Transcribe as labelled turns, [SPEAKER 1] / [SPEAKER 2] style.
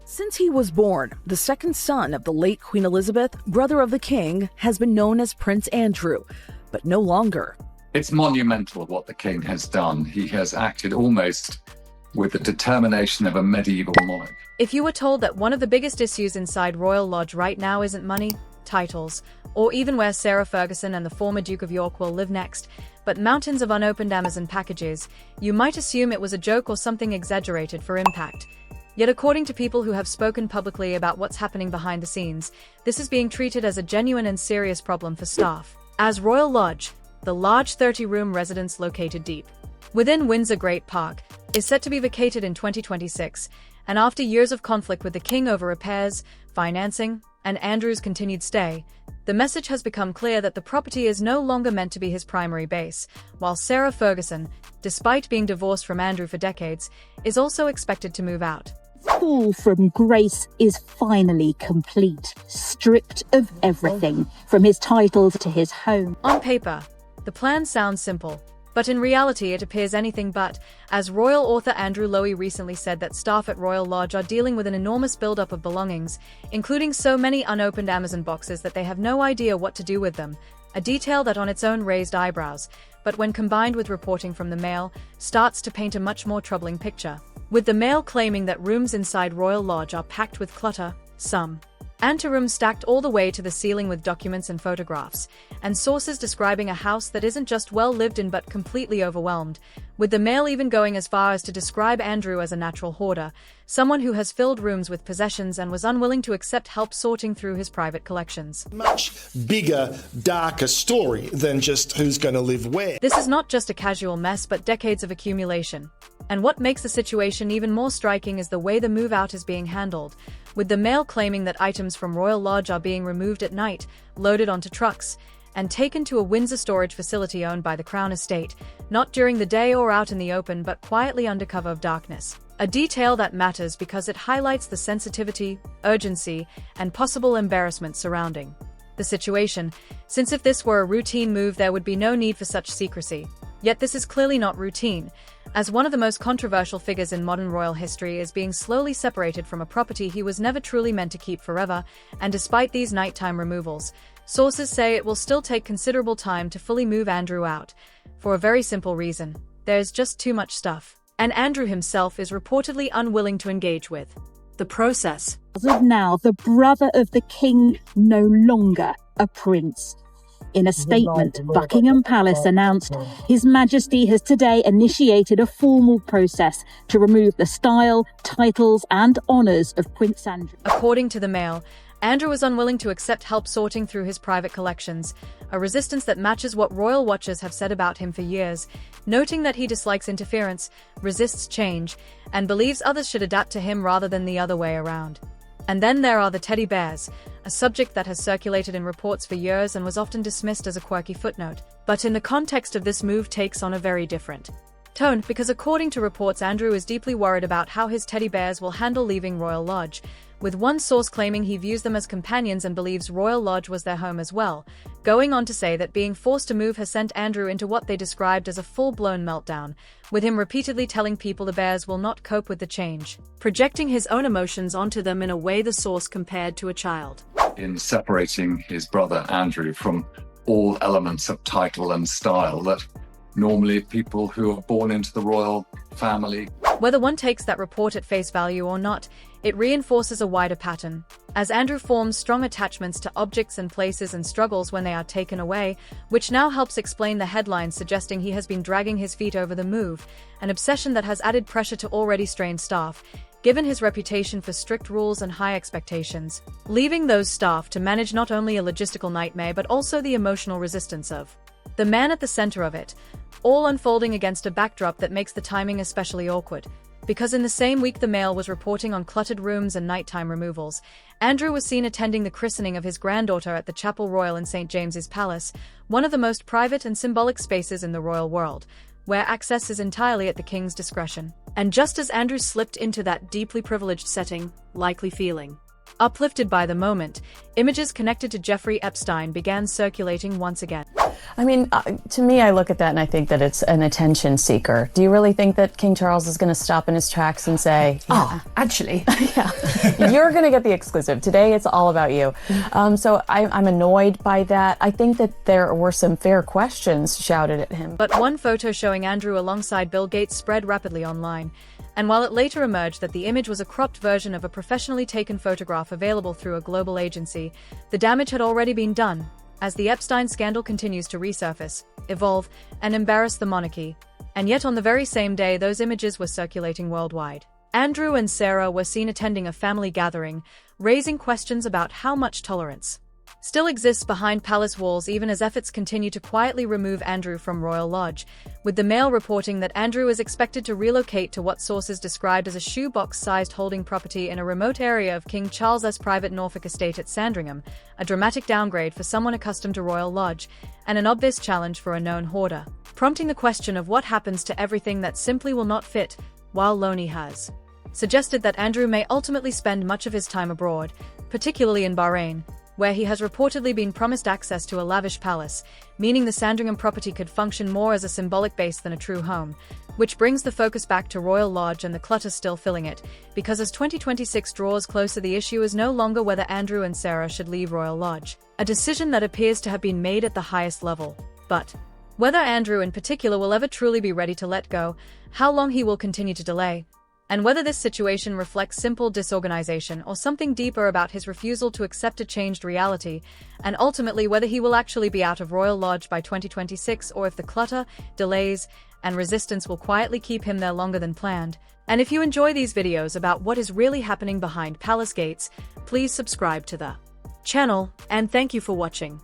[SPEAKER 1] Since he was born, the second son of the late Queen Elizabeth, brother of the king, has been known as Prince Andrew, but no longer.
[SPEAKER 2] It's monumental what the king has done. He has acted almost with the determination of a medieval monarch.
[SPEAKER 3] If you were told that one of the biggest issues inside Royal Lodge right now isn't money, titles, or even where Sarah Ferguson and the former Duke of York will live next, but mountains of unopened Amazon packages, you might assume it was a joke or something exaggerated for impact. Yet according to people who have spoken publicly about what's happening behind the scenes, this is being treated as a genuine and serious problem for staff. As Royal Lodge, the large 30-room residence located deep within Windsor Great Park, is set to be vacated in 2026, and after years of conflict with the king over repairs, financing, and Andrew's continued stay, the message has become clear that the property is no longer meant to be his primary base, while Sarah Ferguson, despite being divorced from Andrew for decades, is also expected to move out.
[SPEAKER 4] Fall from grace is finally complete, stripped of everything, from his titles to his home.
[SPEAKER 3] On paper, the plan sounds simple, but in reality it appears anything but, as royal author Andrew Lowy recently said that staff at Royal Lodge are dealing with an enormous buildup of belongings, including so many unopened Amazon boxes that they have no idea what to do with them, a detail that on its own raised eyebrows, but when combined with reporting from the Mail, starts to paint a much more troubling picture. With the Mail claiming that rooms inside Royal Lodge are packed with clutter, some anterooms stacked all the way to the ceiling with documents and photographs, and sources describing a house that isn't just well lived in but completely overwhelmed, with the Mail even going as far as to describe Andrew as a natural hoarder, someone who has filled rooms with possessions and was unwilling to accept help sorting through his private collections.
[SPEAKER 5] Much bigger, darker story than just who's going to live where.
[SPEAKER 3] This is not just a casual mess but decades of accumulation. And what makes the situation even more striking is the way the move-out is being handled, with the Mail claiming that items from Royal Lodge are being removed at night, loaded onto trucks, and taken to a Windsor storage facility owned by the Crown Estate, not during the day or out in the open but quietly under cover of darkness. A detail that matters because it highlights the sensitivity, urgency, and possible embarrassment surrounding the situation, since if this were a routine move there would be no need for such secrecy. Yet this is clearly not routine, as one of the most controversial figures in modern royal history is being slowly separated from a property he was never truly meant to keep forever, and despite these nighttime removals, sources say it will still take considerable time to fully move Andrew out, for a very simple reason: there's just too much stuff. And Andrew himself is reportedly unwilling to engage with the process.
[SPEAKER 4] As of now, the brother of the king no longer a prince. In a statement, Buckingham Palace announced, His Majesty has today initiated a formal process to remove the style, titles and honours of Prince Andrew.
[SPEAKER 3] According to the Mail, Andrew was unwilling to accept help sorting through his private collections, a resistance that matches what royal watchers have said about him for years, noting that he dislikes interference, resists change, and believes others should adapt to him rather than the other way around. And then there are the teddy bears, a subject that has circulated in reports for years and was often dismissed as a quirky footnote, but in the context of this move takes on a very different tone, because according to reports Andrew is deeply worried about how his teddy bears will handle leaving Royal Lodge, with one source claiming he views them as companions and believes Royal Lodge was their home as well, going on to say that being forced to move has sent Andrew into what they described as a full-blown meltdown, with him repeatedly telling people the bears will not cope with the change, projecting his own emotions onto them in a way the source compared to a child.
[SPEAKER 2] In separating his brother Andrew from all elements of title and style that normally people who are born into the royal family.
[SPEAKER 3] Whether one takes that report at face value or not, it reinforces a wider pattern, as Andrew forms strong attachments to objects and places and struggles when they are taken away, which now helps explain the headlines suggesting he has been dragging his feet over the move, an obsession that has added pressure to already strained staff, given his reputation for strict rules and high expectations, leaving those staff to manage not only a logistical nightmare but also the emotional resistance of the man at the center of it, all unfolding against a backdrop that makes the timing especially awkward. Because in the same week the Mail was reporting on cluttered rooms and nighttime removals, Andrew was seen attending the christening of his granddaughter at the Chapel Royal in St. James's Palace, one of the most private and symbolic spaces in the royal world, where access is entirely at the king's discretion. And just as Andrew slipped into that deeply privileged setting, likely feeling uplifted by the moment, images connected to Jeffrey Epstein began circulating once again.
[SPEAKER 6] I mean, to me, I look at that and I think that it's an attention seeker. Do you really think that King Charles is going to stop in his tracks and say,
[SPEAKER 7] "Oh, actually,
[SPEAKER 6] yeah, you're going to get the exclusive. Today, it's all about you." So I'm annoyed by that. I think that there were some fair questions shouted at him.
[SPEAKER 3] But one photo showing Andrew alongside Bill Gates spread rapidly online. And while it later emerged that the image was a cropped version of a professionally taken photograph available through a global agency, the damage had already been done. As the Epstein scandal continues to resurface, evolve, and embarrass the monarchy. And yet on the very same day those images were circulating worldwide. Andrew and Sarah were seen attending a family gathering, raising questions about how much tolerance still exists behind palace walls even as efforts continue to quietly remove Andrew from Royal Lodge, with the Mail reporting that Andrew is expected to relocate to what sources described as a shoebox-sized holding property in a remote area of King Charles's private Norfolk estate at Sandringham, a dramatic downgrade for someone accustomed to Royal Lodge, and an obvious challenge for a known hoarder, prompting the question of what happens to everything that simply will not fit, while Loney has suggested that Andrew may ultimately spend much of his time abroad, particularly in Bahrain, where he has reportedly been promised access to a lavish palace, meaning the Sandringham property could function more as a symbolic base than a true home, which brings the focus back to Royal Lodge and the clutter still filling it, because as 2026 draws closer the issue is no longer whether Andrew and Sarah should leave Royal Lodge, a decision that appears to have been made at the highest level, but whether Andrew in particular will ever truly be ready to let go, how long he will continue to delay, and whether this situation reflects simple disorganization or something deeper about his refusal to accept a changed reality, and ultimately whether he will actually be out of Royal Lodge by 2026 or if the clutter, delays, and resistance will quietly keep him there longer than planned. And if you enjoy these videos about what is really happening behind palace gates, please subscribe to the channel, and thank you for watching.